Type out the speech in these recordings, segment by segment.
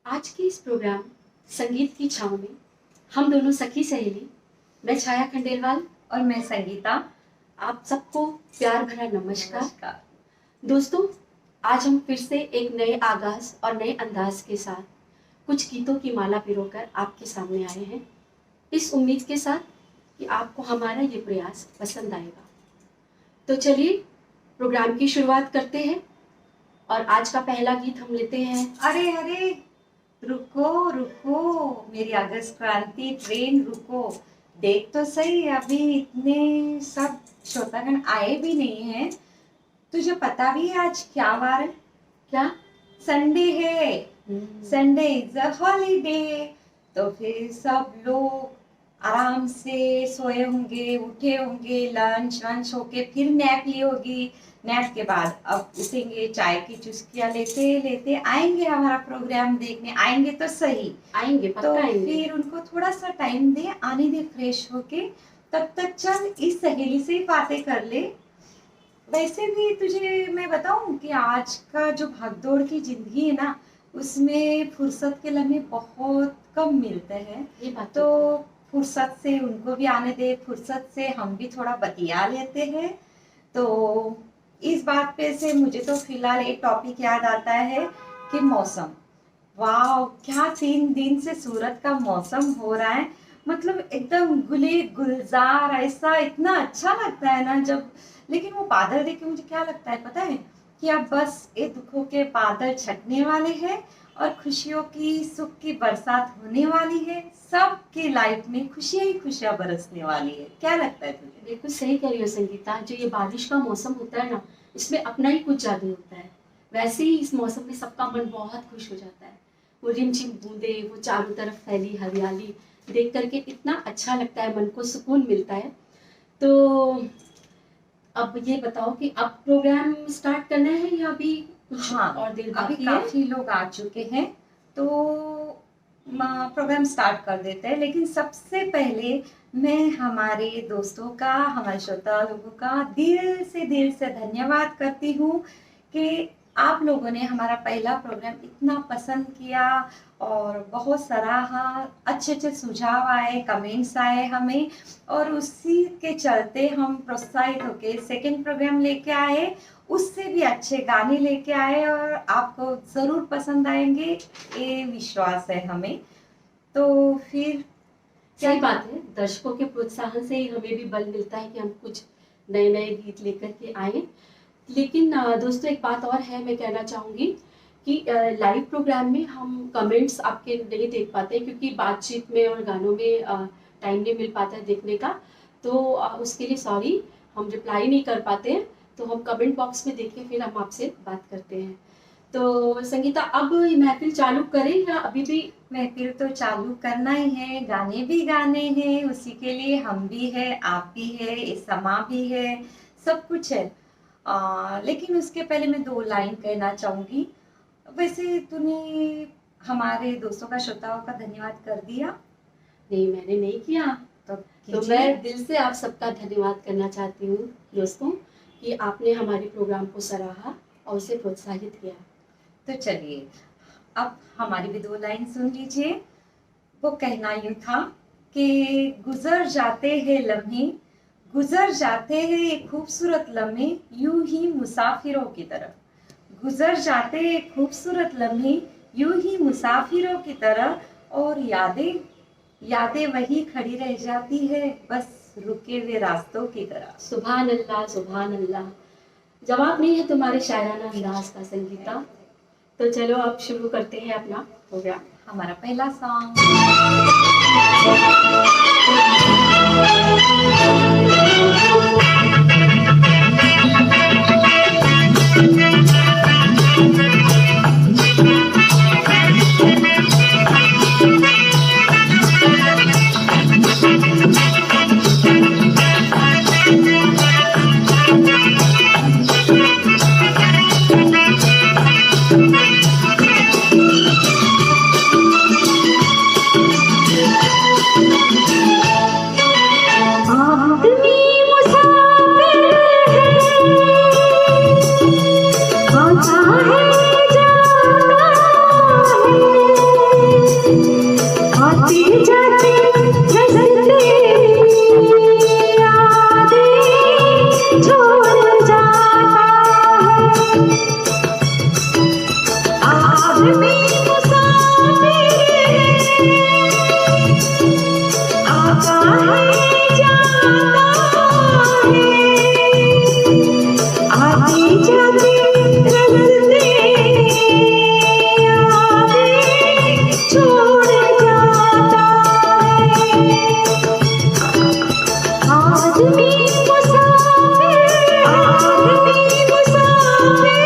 आज के इस प्रोग्राम संगीत की छाँव में हम दोनों सखी सहेली, मैं छाया खंडेलवाल और मैं संगीता, आप सबको प्यार भरा नमस्कार। नमस्कार। दोस्तों, आज हम फिर से एक नए आगाज और नए अंदाज के साथ कुछ गीतों की माला पिरोकर आपके सामने आए हैं, इस उम्मीद के साथ कि आपको हमारा ये प्रयास पसंद आएगा। तो चलिए प्रोग्राम की शुरुआत करते हैं और आज का पहला गीत हम लेते हैं। अरे अरे, रुको रुको, मेरी अगस्त क्रांति ट्रेन रुको। देख तो सही, अभी इतने सब श्रोतागण आए भी नहीं हैं। तुझे पता भी है आज क्या वार है? क्या? संडे है। Sunday is a holiday. तो फिर सब लोग आराम से सोए होंगे, उठे होंगे, लंच वंच होके फिर नैप ली होगी। नैप के बाद अब उठेंगे, चाय की चुस्कियां लेते लेते आएंगे हमारा प्रोग्राम देखने। आएंगे तो सही, आएंगे तो पक्का आएंगे। फिर उनको थोड़ा सा टाइम दे, आने दे फ्रेश होके। तब तक चल इस सहेली से ही बातें कर ले। वैसे भी तुझे मैं बताऊं कि आज का जो भागदौड़ की जिंदगी है ना, उसमें फुर्सत के लम्हे बहुत कम मिलते हैं। ये बात तो फुर्सत से उनको भी आने दे, फुर्सत से हम भी थोड़ा बतिया लेते हैं। तो इस बात पे से मुझे तो फिलहाल एक टॉपिक याद आता है कि मौसम। वाह, क्या 3 दिन से सूरत का मौसम हो रहा है। मतलब एकदम गुले गुलजार, ऐसा इतना अच्छा लगता है ना जब। लेकिन वो बादल देख के मुझे क्या लगता है पता है? कि अब बस ये दुखों के बादल छटने वाले हैं और खुशियों की, सुख की बरसात होने वाली है। सबकी लाइफ में खुशियां ही खुशियां बरसने वाली है। क्या लगता है तुझे? बिल्कुल सही कह रही हो संगीता। जो ये बारिश का मौसम होता है ना, इसमें अपना ही कुछ जादू होता है। वैसे ही इस मौसम में सबका मन बहुत खुश हो जाता है। वो रिमझिम बूंदे, वो चारों तरफ फैली हरियाली देख करके इतना अच्छा लगता है, मन को सुकून मिलता है। तो अब ये बताओ कि अब प्रोग्राम स्टार्ट करना है या अभी कुछ और देर अभी बाकी है? काफी लोग आ चुके हैं, तो प्रोग्राम स्टार्ट कर देते हैं। लेकिन सबसे पहले मैं हमारे दोस्तों का, हमारे श्रोता लोगों का दिल से धन्यवाद करती हूँ कि आप लोगों ने हमारा पहला प्रोग्राम इतना पसंद किया और बहुत सराहा। अच्छे अच्छे सुझाव आए, कमेंट्स आए हमें, और उसी के चलते हम प्रोत्साहित होके सेकंड प्रोग्राम लेके आए। उससे भी अच्छे गाने लेके आए और आपको जरूर पसंद आएंगे, ये विश्वास है हमें। तो फिर सही बात है, दर्शकों के प्रोत्साहन से ही हमें भी बल मिलता है कि हम कुछ नए नए गीत लेकर के आए। लेकिन दोस्तों, एक बात और है, मैं कहना चाहूँगी कि लाइव प्रोग्राम में हम कमेंट्स आपके नहीं देख पाते क्योंकि बातचीत में और गानों में टाइम नहीं मिल पाता है देखने का। तो उसके लिए सॉरी, हम रिप्लाई नहीं कर पाते हैं। तो हम कमेंट बॉक्स में देख के फिर हम आपसे बात करते हैं। तो संगीता, अब ये महफिल चालू करें या अभी भी? महफिल तो चालू करना ही है, गाने भी गाने हैं, उसी के लिए हम भी है, आप भी है, ये समा भी है, सब कुछ है। लेकिन उसके पहले मैं 2 लाइन कहना चाहूंगी। वैसे तूने हमारे दोस्तों का, श्रोताओं का धन्यवाद कर दिया? नहीं, मैंने नहीं किया। तो तो मैं दिल से आप सबका धन्यवाद करना चाहती हूँ दोस्तों कि आपने हमारे प्रोग्राम को सराहा और उसे प्रोत्साहित किया। तो चलिए अब हमारी भी 2 लाइन सुन लीजिए। वो कहना यूं था कि गुजर जाते हैं लम्हे, गुजर जाते हैं ये खूबसूरत लम्हे, यूं ही मुसाफिरों की तरह। गुजर जाते हैं खूबसूरत लम्हे, यूं ही मुसाफिरों की तरह। और यादें यादें वही खड़ी रह जाती है, बस रुके हुए रास्तों की तरह। सुभान अल्लाह, सुभान अल्लाह। जवाब नहीं है तुम्हारे शायराना अंदाज का संगीता। तो चलो अब शुरू करते हैं अपना प्रोग्राम। हमारा पहला सॉन्ग। आदमी मुसाफिर आदमी मुसाफिर आता है जाता है, आती जाती रस्ते आगे छोड़ जाता है। आदमी मुसाफिर, आदमी मुसाफिर।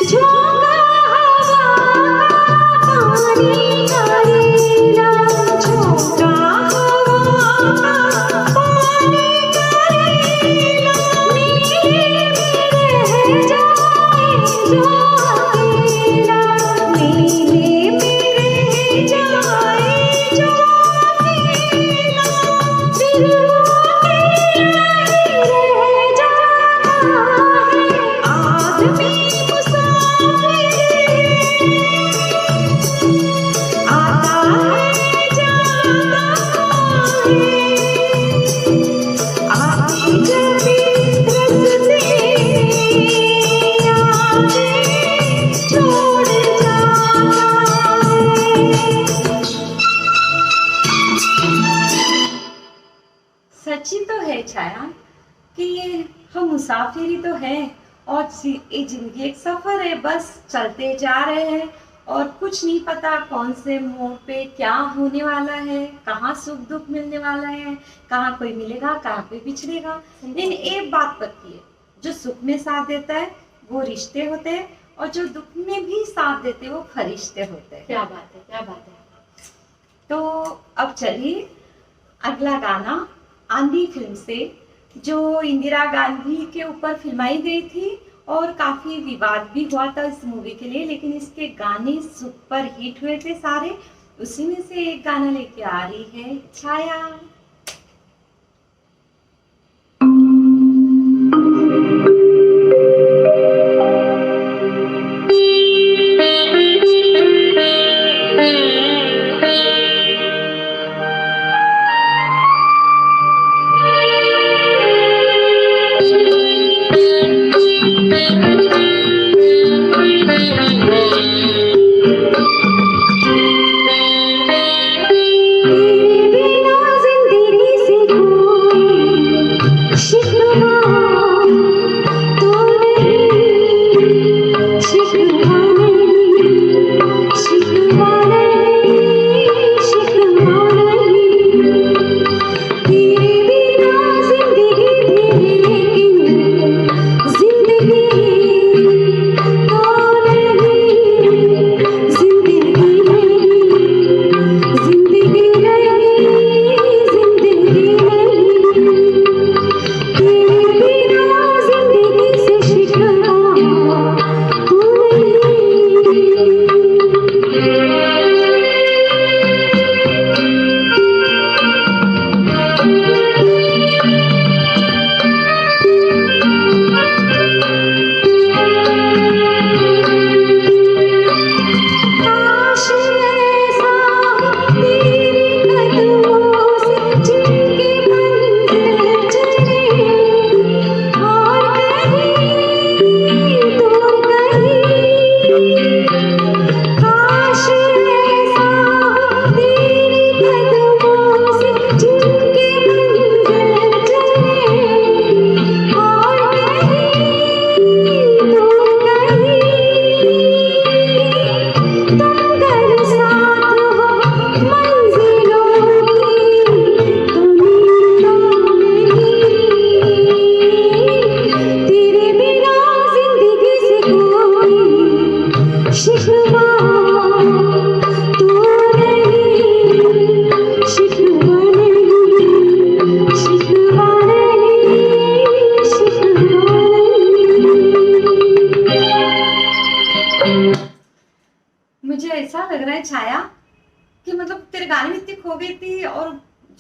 झोंका हवा पानी करेला, झोंका हवा पानी करेला, नीले में रह जाए जो अकेला, नीले में रह जाए जो अकेला, फिर वो अकेला ही रह जाता है। आदमी मुसाफिर आता है जाता है, आती जाती रस्ते आगे छोड़ जाता है। सच्ची तो है छाया कि ये हम मुसाफिर ही तो हैं और ये जिंदगी एक सफर है, बस चलते जा रहे हैं और कुछ नहीं पता कौन से मोड़ पे क्या होने वाला है, कहाँ सुख दुख मिलने वाला है, कहाँ कोई मिलेगा कहाँ कोई बिछड़ेगा। लेकिन एक बात पक्की है, जो सुख में साथ देता है वो रिश्ते होते हैं और जो दुख में भी साथ देते हैं वो फरिश्ते होते हैं। क्या बात है, क्या बात है। तो अब चलिए अगला गाना आंधी फिल्म से, जो इंदिरा गांधी के ऊपर फिल्माई गई थी और काफी विवाद भी हुआ था इस मूवी के लिए, लेकिन इसके गाने सुपर हिट हुए थे सारे। उसी में से एक गाना लेके आ रही है छाया।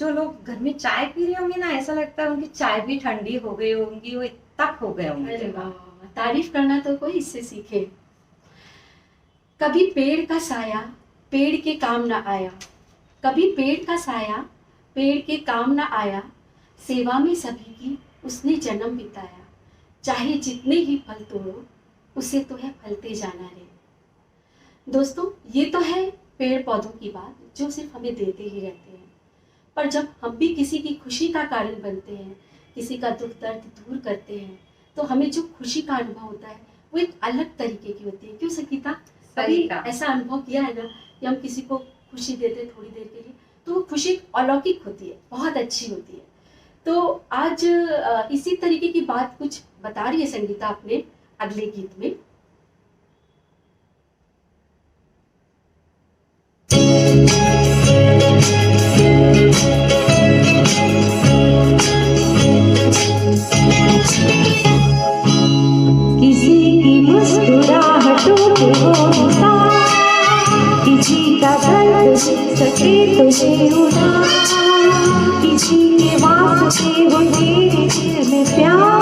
जो लोग घर में चाय पी रहे होंगे ना, ऐसा लगता है उनकी चाय भी ठंडी हो गई होंगी, वो तक हो गए अरे होंगे। वाह, तारीफ करना तो कोई इससे सीखे। कभी पेड़ का साया पेड़ के काम ना आया, कभी पेड़ का साया पेड़ के काम ना आया, सेवा में सभी की उसने जन्म बिताया, चाहे जितने ही फल तोड़ो उसे तो है फलते जाना रे। दोस्तों, ये तो है पेड़ पौधों की बात जो सिर्फ हमें देते ही रहते हैं, पर जब हम भी किसी की खुशी का कारण बनते हैं, किसी का दुख दर्द दूर करते हैं, तो हमें जो खुशी का अनुभव होता है वो एक अलग तरीके की होती है। क्यों संगीता? कभी ऐसा अनुभव किया है ना कि हम किसी को खुशी देते हैं थोड़ी देर के लिए, तो वो खुशी अलौकिक होती है, बहुत अच्छी होती है। तो आज इसी तरीके की बात कुछ बता रही है संगीता अपने अगले गीत में। किसी की मुस्कुराहटों पे हो निशान, किसी का दर्द सके तुझे उड़ा, किसी के वास्ते हो तेरे दिल में प्यार,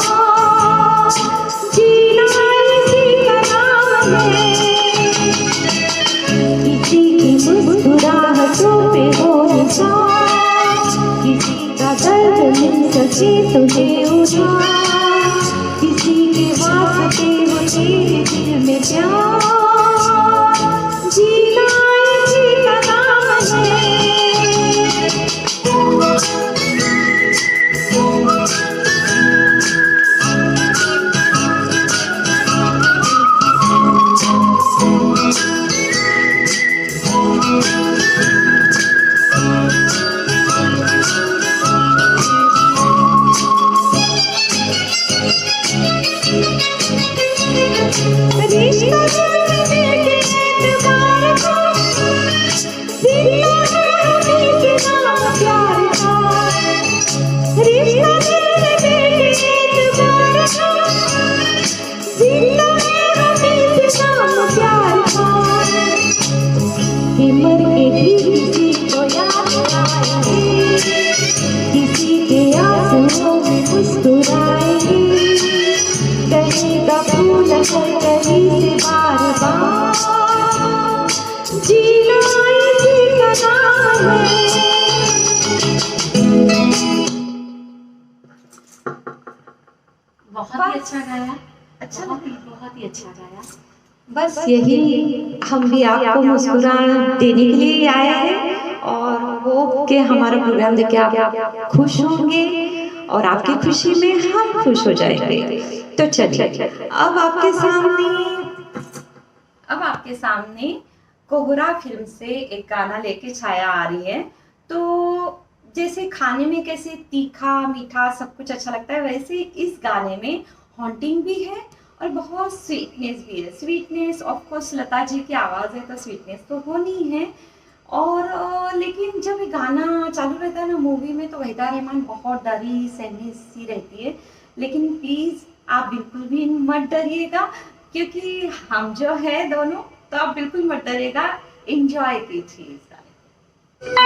जीना इसी का नाम है। किसी की मुस्कुराहटों पे हो निशान, किसी का दर्द मिल सके तुझे उड़ा, किसी के वास्ते हो तेरे दिल में प्यार, जीना इसी का नाम है। रिश्ता जोड़ने के एतबार का, जिंदा है हमें के नाम प्यार का। रिश्ता जोड़ने के एतबार का, जिंदा है हमें के नाम प्यार का। कि मर के भी किसी को याद आएंगे, किसी के आंसुओं में मुस्कुराएंगे, कहेगा फूल कहीं से बार बार, जीना इसी का नाम है। बहुत ही अच्छा गाया, अच्छा बहुत ही अच्छा गाया। बस यही हम भी आपको मुस्कुराना देने के लिए आए हैं, और वो कि हमारा प्रोग्राम देख के आप खुश होंगे और आपकी खुशी में हम खुश हो जाएंगे। तो चलिए अब आपके सामने कोहरा फिल्म से एक गाना लेके छाया आ रही है। तो जैसे खाने में कैसे तीखा मीठा सब कुछ अच्छा लगता है, वैसे इस गाने में हॉन्टिंग भी है और बहुत स्वीटनेस भी है। Sweetness of course Lata ji की आवाज़ है तो स्वीटनेस तो होनी है। और लेकिन जब ये गाना चालू रहता है ना मूवी में, तो वहीदा रहमान बहुत डरी सहमी सी रहती है। लेकिन प्लीज़ आप बिल्कुल भी मत डरिएगा, क्योंकि हम जो है दोनों, तो आप बिल्कुल मत डरिएगा, एंजॉय कीजिए इस गाने को।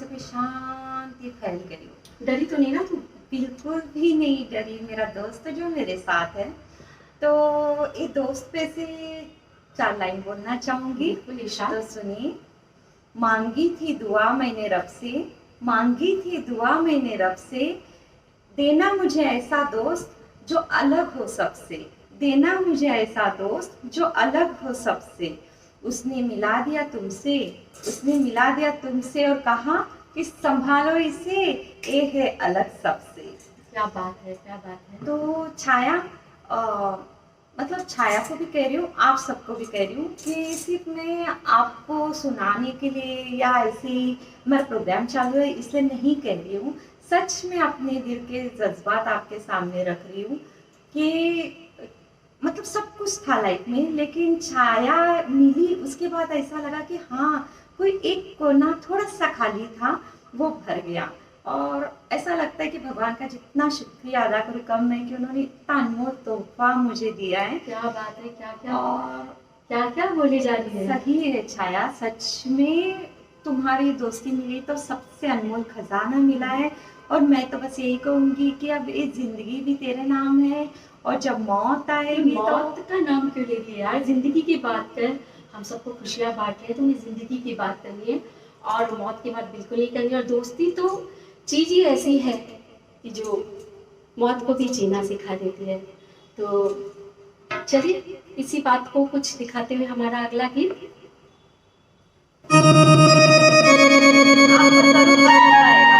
जैसे कोई शांति फैल गई हो। डरी तो नहीं ना तू? बिल्कुल भी नहीं डरी, मेरा दोस्त जो मेरे साथ है। तो ये दोस्त पे से 4 लाइन बोलना चाहूंगी। बिल्कुल इरशाद। तो सुनिए। मांगी थी दुआ मैंने रब से, मांगी थी दुआ मैंने रब से, देना मुझे ऐसा दोस्त जो अलग हो सबसे, देना मुझे ऐसा दोस्त जो अलग हो सबसे। उसने मिला दिया तुमसे, उसने मिला दिया तुमसे और कहा कि संभालो इसे, ये है अलग सबसे। क्या बात है, क्या बात है। तो छाया, मतलब छाया को भी कह रही हूँ, आप सबको भी कह रही हूँ कि सिर्फ मैं आपको सुनाने के लिए या ऐसे ही मेरा प्रोग्राम चालू है इसलिए नहीं कह रही हूँ। सच में अपने दिल के जज्बात आपके सामने रख रही हूँ कि मतलब सब कुछ था लाइफ में, लेकिन छाया मिली उसके बाद ऐसा लगा कि हाँ कोई एक कोना थोड़ा सा खाली था, वो भर गया। और ऐसा लगता है कि भगवान का जितना शुक्रिया अदा करूँ कम है कि उन्होंने इतना अनमोल तोहफा मुझे दिया है। क्या बात है, क्या क्या और क्या क्या बोली जा रही है। सही है छाया, सच में तुम्हारी दोस्ती मिली तो सबसे अनमोल खजाना मिला है। और मैं तो बस यही कहूंगी कि अब ये जिंदगी भी तेरे नाम है, और जब मौत आएगी तो मौत का नाम क्यों ले लिया यार? जिंदगी की बात कर, हम सबको खुशियां बांट रहे हैं, तुम्हें जिंदगी की बात करनी है और मौत की बात बिल्कुल नहीं करनी। और दोस्ती तो चीज ही ऐसी है कि जो मौत को भी जीना सिखा देती है। तो चलिए इसी बात को कुछ दिखाते हुए हमारा अगला गीत। आपको जरूर पसंद आएगा।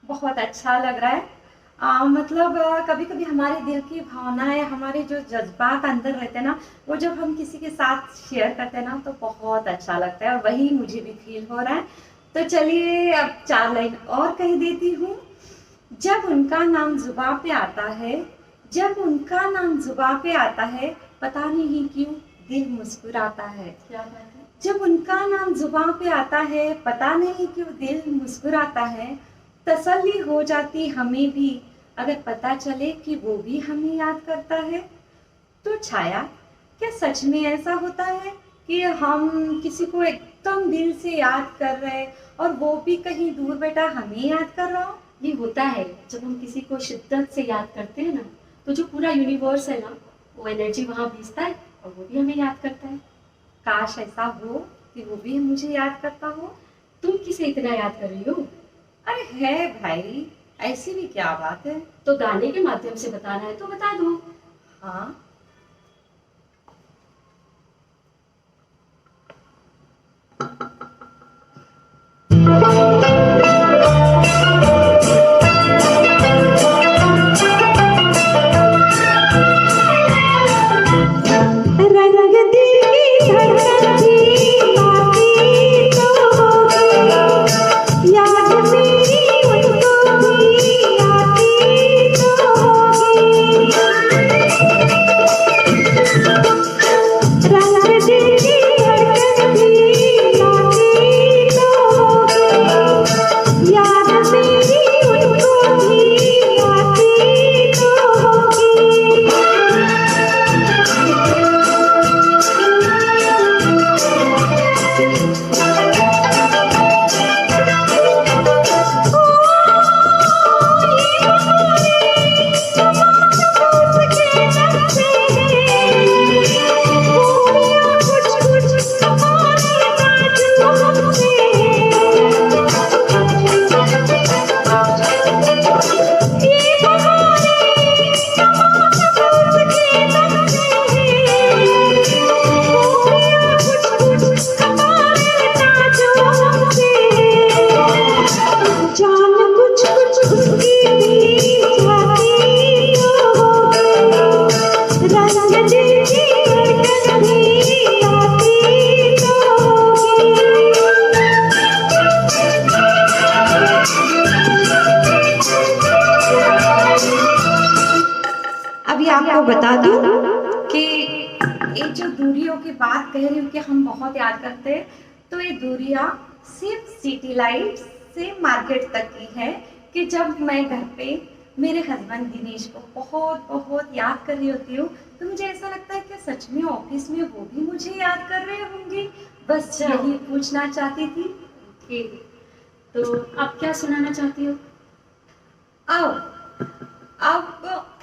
बहुत अच्छा लग रहा है। मतलब कभी कभी हमारे दिल की भावनाएं, हमारे जो जज्बात अंदर रहते हैं ना, वो जब हम किसी के साथ शेयर करते हैं ना तो बहुत अच्छा लगता है, और वही मुझे भी फील हो रहा है। तो चलिए अब 4 लाइन और कह देती हूँ। जब उनका नाम जुबां पे आता है, जब उनका नाम जुबां पे आता है, पता नहीं क्यों दिल मुस्कुराता है। क्या बात है। जब उनका नाम जुबां पे आता है, पता नहीं क्यों दिल मुस्कुराता है। तसल्ली हो जाती हमें भी अगर पता चले कि वो भी हमें याद करता है। तो छाया, क्या सच में ऐसा होता है कि हम किसी को एकदम दिल से याद कर रहे हैं और वो भी कहीं दूर बैठा हमें याद कर रहा हो? ये होता है जब हम किसी को शिद्दत से याद करते हैं ना, तो जो पूरा यूनिवर्स है ना, वो एनर्जी वहाँ भेजता है और वो भी हमें याद करता है। काश ऐसा हो कि वो भी मुझे याद करता हो। तुम किसे इतना याद कर रही हो? अरे है भाई, ऐसी भी क्या बात है। तो गाने के माध्यम से बताना है तो बता दो। हाँ, रंग दिल की धड़कन थी बाकी तो होगी, याद मेरी उनको भी आती तो होगी। रंग दिल की धड़कन थी बाकी तो होगी, याद मेरी उनको भी आती तो होगी। जान कुछ कुछ उसकी भी जाती तो होगी, रंग दिल की धड़कन भी आती तो होगी। अभी आपको बता दूं कि ये जो दूरियों की बात कह रही हूँ कि हम बहुत याद करते हैं, तो ये दूरियाँ सिर्फ सिटी लाइट से मार्केट तक की है कि जब मैं घर पे मेरे हस्बैंड दिनेश को बहुत बहुत याद कर रही होती हूँ, तो मुझे ऐसा लगता है कि सच में ऑफिस में वो भी मुझे याद कर रहे होंगे। बस अच्छा। यही पूछना चाहती थी। ठीक, तो आप क्या सुनाना चाहती हो? अब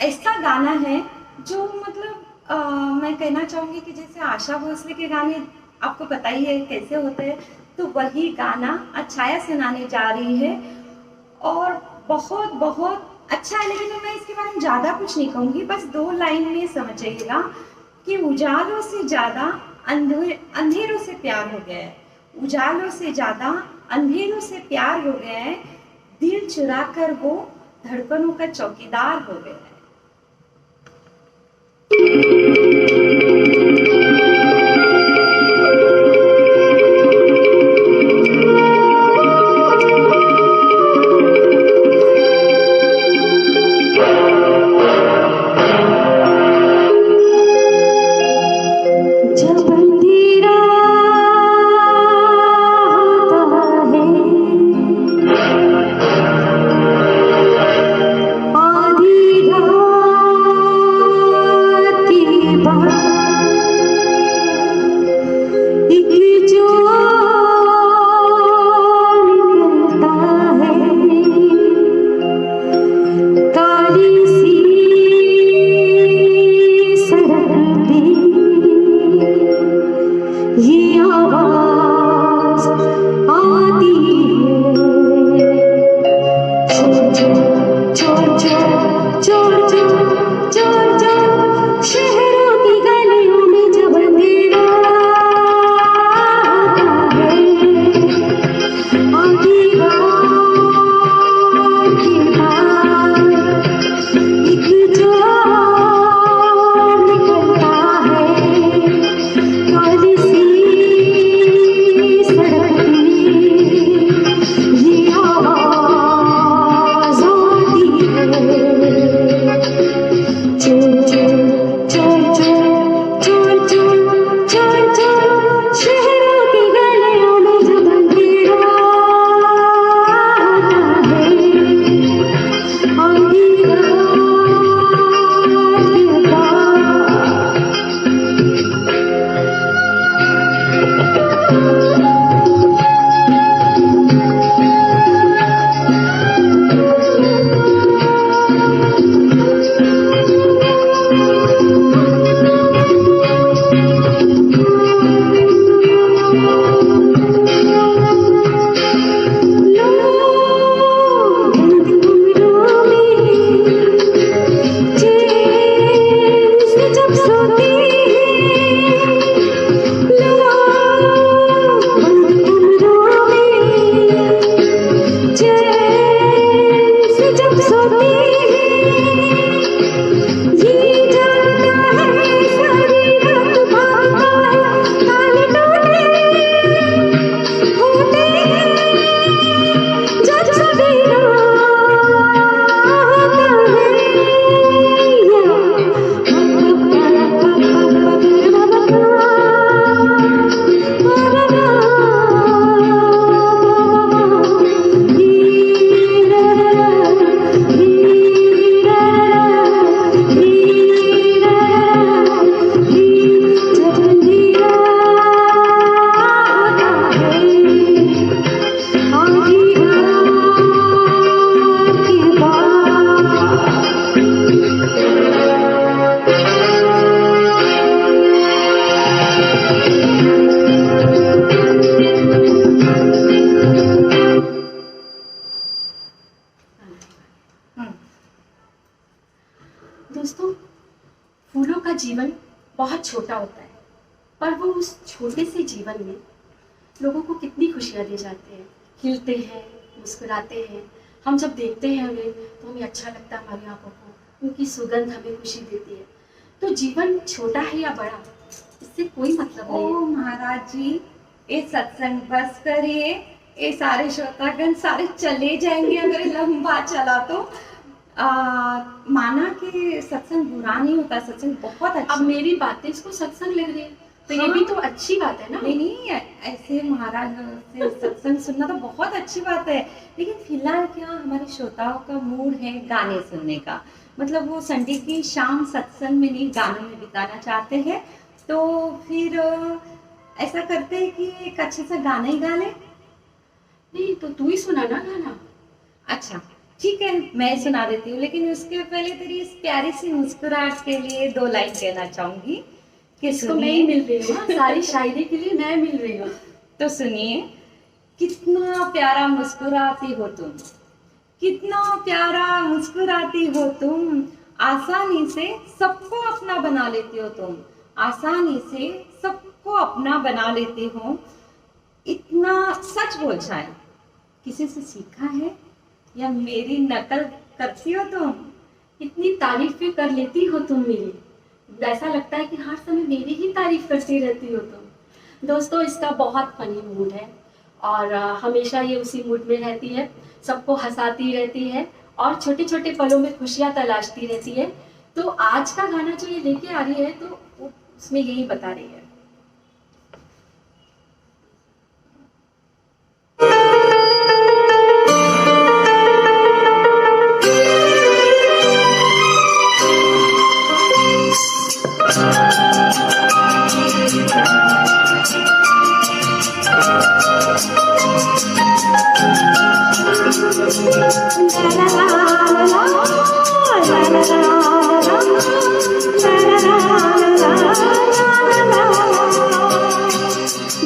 ऐसा गाना है जो मतलब मैं कहना चाहूँगी कि जैसे आशा भोसले के गाने आपको पता ही है कैसे होते हैं, तो वही गाना छाया सुनाने जा रही है और बहुत बहुत अच्छा है। लेकिन मैं इसके बारे में ज़्यादा कुछ नहीं कहूँगी, बस 2 लाइन में समझिएगा कि उजालों से ज़्यादा अंधेरों से प्यार हो गया है, उजालों से ज़्यादा अंधेरों से प्यार हो गया है, दिल चुरा कर वो धड़कनों का चौकीदार हो गया है। जब अंधेरा होता है, आधी रात फूलों का जीवन बहुत छोटा होता है, पर वो उस छोटे से जीवन में लोगों को कितनी खुशियाँ दे जाते हैं, खिलते हैं, मुस्कुराते हैं। हम जब देखते हैं उन्हें तो हमें अच्छा लगता है, हमारी आंखों को उनकी सुगंध हमें खुशी देती है। तो जीवन छोटा है या बड़ा, इससे कोई मतलब नहीं ओ है। महाराज जी, ये सत्संग बस करिए, ये सारे श्रोतागण सारे चले जाएंगे अगर लंबा चला तो। माना कि सत्संग बुरा नहीं होता, सत्संग बहुत अच्छा। अब मेरी बातें इसको सत्संग लग रही है, तो ये भी तो अच्छी बात है ना। नहीं नहीं, ऐसे महाराज से सत्संग सुनना तो बहुत अच्छी बात है, लेकिन फिलहाल क्या हमारे श्रोताओं का मूड है गाने सुनने का, मतलब वो संडे की शाम सत्संग में नहीं गानों में बिताना चाहते हैं। तो फिर ऐसा करते हैं कि एक अच्छे सा गाना ही गा ले। नहीं तो तू ही सुना ना गाना। अच्छा ठीक है, मैं सुना देती हूँ, लेकिन उसके पहले तेरी इस प्यारी सी मुस्कुराहट के लिए 2 लाइन कहना चाहूंगी कि इसको मैं ही मिल रही हूँ, हाँ, सारी शायरी के लिए मैं मिल रही हूँ। तो सुनिए, कितना प्यारा मुस्कुराती हो तुम, कितना प्यारा मुस्कुराती हो तुम, आसानी से सबको अपना बना लेती हो तुम, आसानी से सबको अपना बना लेती हो। इतना सच बोल जाए, किसी से सीखा है या मेरी नकल करती हो तुम? इतनी तारीफें कर लेती हो तुम मेरी, ऐसा लगता है कि हर समय मेरी ही तारीफ करती रहती हो तुम। दोस्तों, इसका बहुत फनी मूड है और हमेशा ये उसी मूड में रहती है, सबको हंसाती रहती है और छोटे छोटे पलों में खुशियाँ तलाशती रहती है। तो आज का गाना जो ये लेके आ रही है तो वो उसमें यही बता रही है।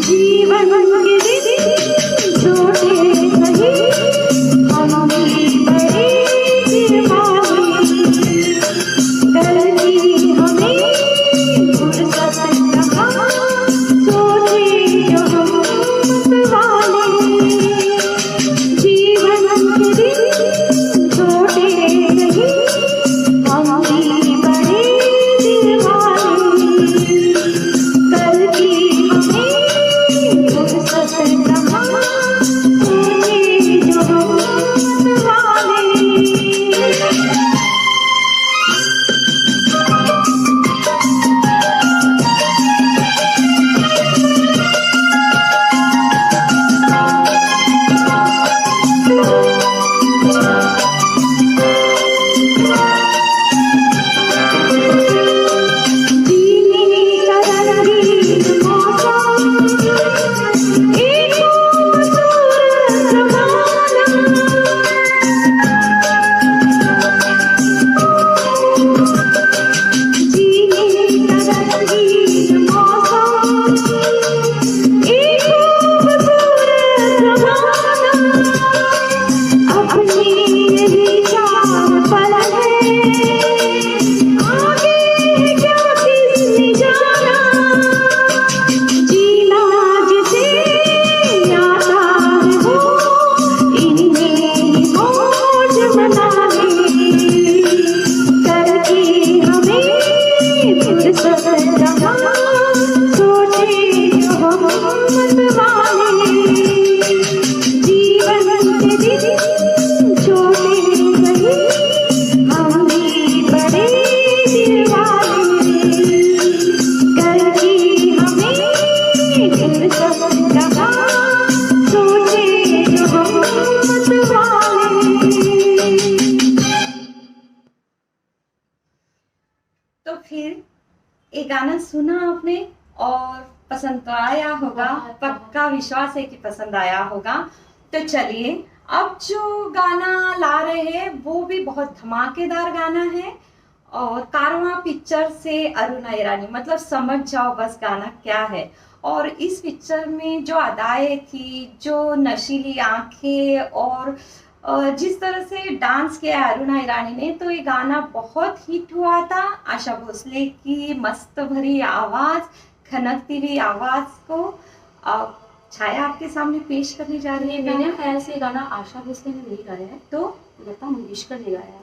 जीवन के दिन छोटे सही हमारी बड़ी दीवानी करती हमें फुर्सत कहाँ सोचे जो हम वाले। जीवन के दिन छोटे सही हमारी बड़ी दीवानी करती हमें फुर्सत कहाँ सोचे जो हम वाले। तो फिर ये गाना सुना आपने और पसंद तो आया होगा, बहुत, पक्का विश्वास है कि पसंद आया होगा। तो चलिए, अब जो गाना ला रहे हैं वो भी बहुत धमाकेदार गाना है और कारवां पिक्चर से अरुणा ईरानी, मतलब समझ जाओ बस गाना क्या है। और इस पिक्चर में जो अदाएं थी, जो नशीली आंखें और और जिस तरह से डांस किया है अरुणा ईरानी ने, तो ये गाना बहुत हिट हुआ था। आशा भोसले की मस्त भरी आवाज़, खनकती हुई आवाज़ को छाया आपके सामने पेश करने जा रही है। मेरे ख्याल से ये गाना आशा भोसले ने नहीं गाया है, तो लता मंगेशकर ने गाया है।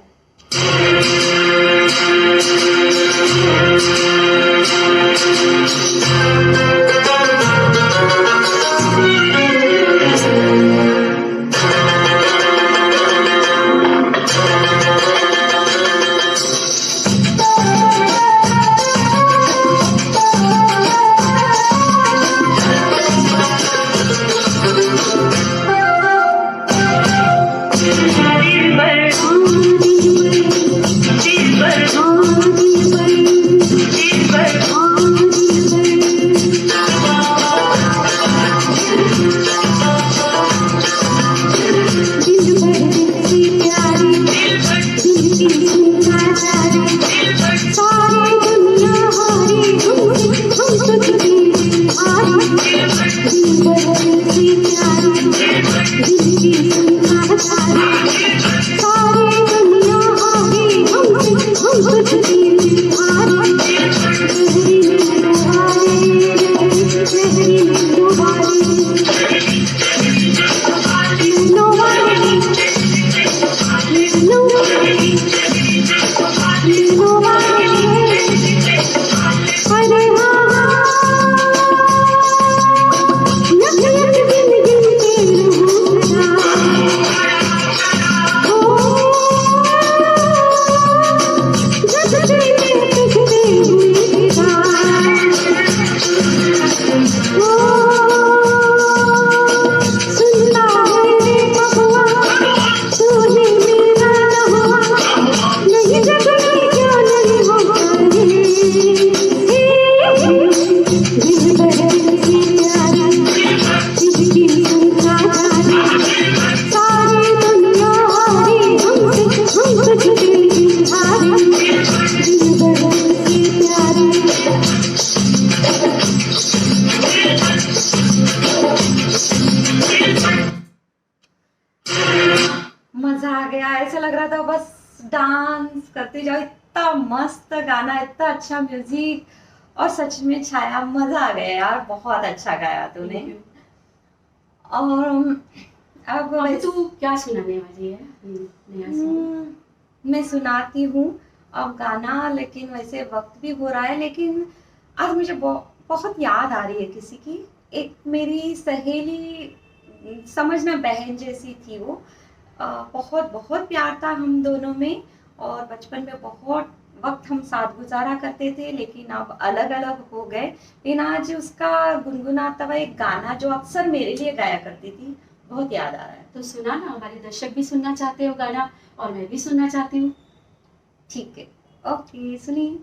मजा आ गया, ऐसा लग रहा था बस डांस करते जाओ। इतना मस्त गाना, इतना अच्छा म्यूजिक, और सच में छाया मजा आ गया यार, बहुत अच्छा गाया तूने। और अब तू क्या सुनाने वाली है नया सॉन्ग? मैं सुनाती हूँ अब गाना, लेकिन वैसे वक्त भी हो रहा है, लेकिन आज मुझे बहुत याद आ रही है किसी की। एक मेरी सहेली, समझना बहन जैसी थी वो। बहुत बहुत प्यार था हम दोनों में, और बचपन में बहुत वक्त हम साथ गुजारा करते थे, लेकिन अब अलग अलग हो गए। लेकिन आज उसका गुनगुनाता हुआ एक गाना जो अक्सर मेरे लिए गाया करती थी, बहुत याद आ रहा है। तो सुना ना, हमारे दर्शक भी सुनना चाहते हो गाना, और मैं भी सुनना चाहती हूँ। ठीक है, ओके, सुनिए।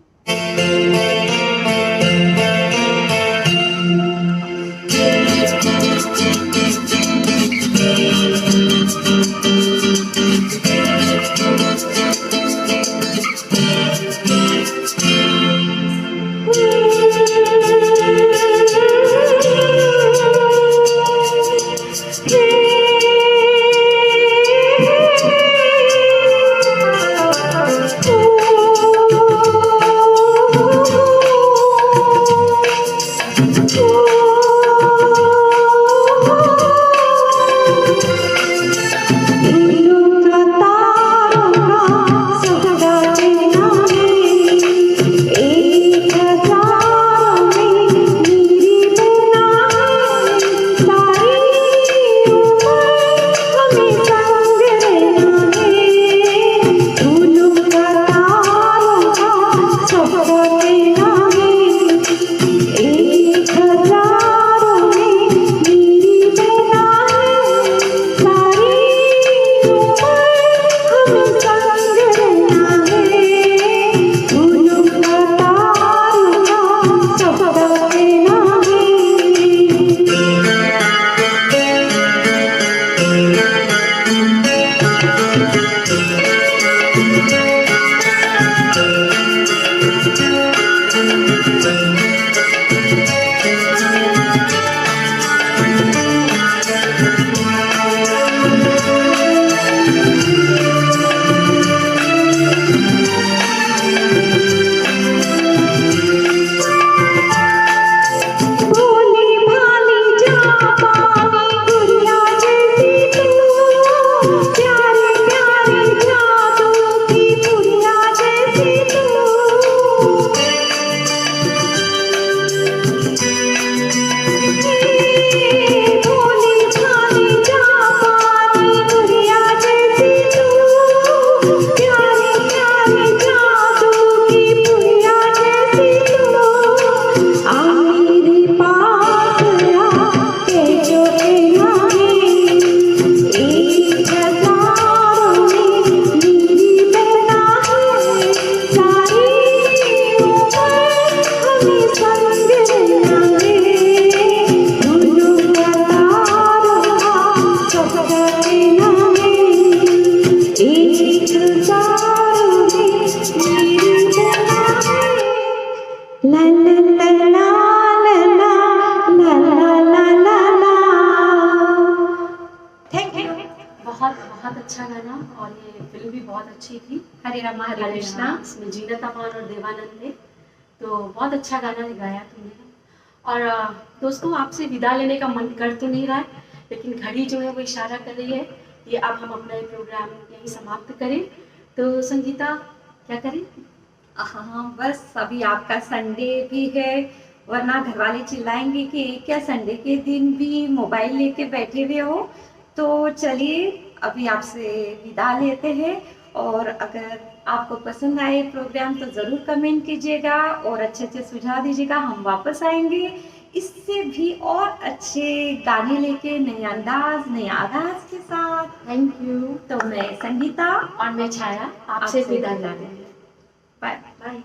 La la la la la la la la la la. Thank you. बहुत बहुत अच्छा गाना, और ये फिल्म भी बहुत अच्छी थी, हरे रामा हरे हरे कृष्णा। कृष्णा। इसमें जीनत अमान और देवानंद थे, तो बहुत अच्छा गाना गाया तुमने। और दोस्तों, आपसे विदा लेने का मन कर तो नहीं रहा है, लेकिन घड़ी जो है वो इशारा कर रही है कि अब हम अपना ये प्रोग्राम यहीं समाप्त करें। तो संगीता, क्या करें? हाँ, बस अभी आपका संडे भी है, वरना घर वाले चिल्लाएंगे कि क्या संडे के दिन भी मोबाइल लेके बैठे हुए हो। तो चलिए अभी आपसे विदा लेते हैं, और अगर आपको पसंद आए प्रोग्राम तो ज़रूर कमेंट कीजिएगा और अच्छे अच्छे सुझाव दीजिएगा। हम वापस आएंगे इससे भी और अच्छे गाने लेके, नए अंदाज, नए आवाज के साथ। Thank you. तो मैं संगीता और मैं छाया आपसे विदा लेते हैं। बाय। बाय।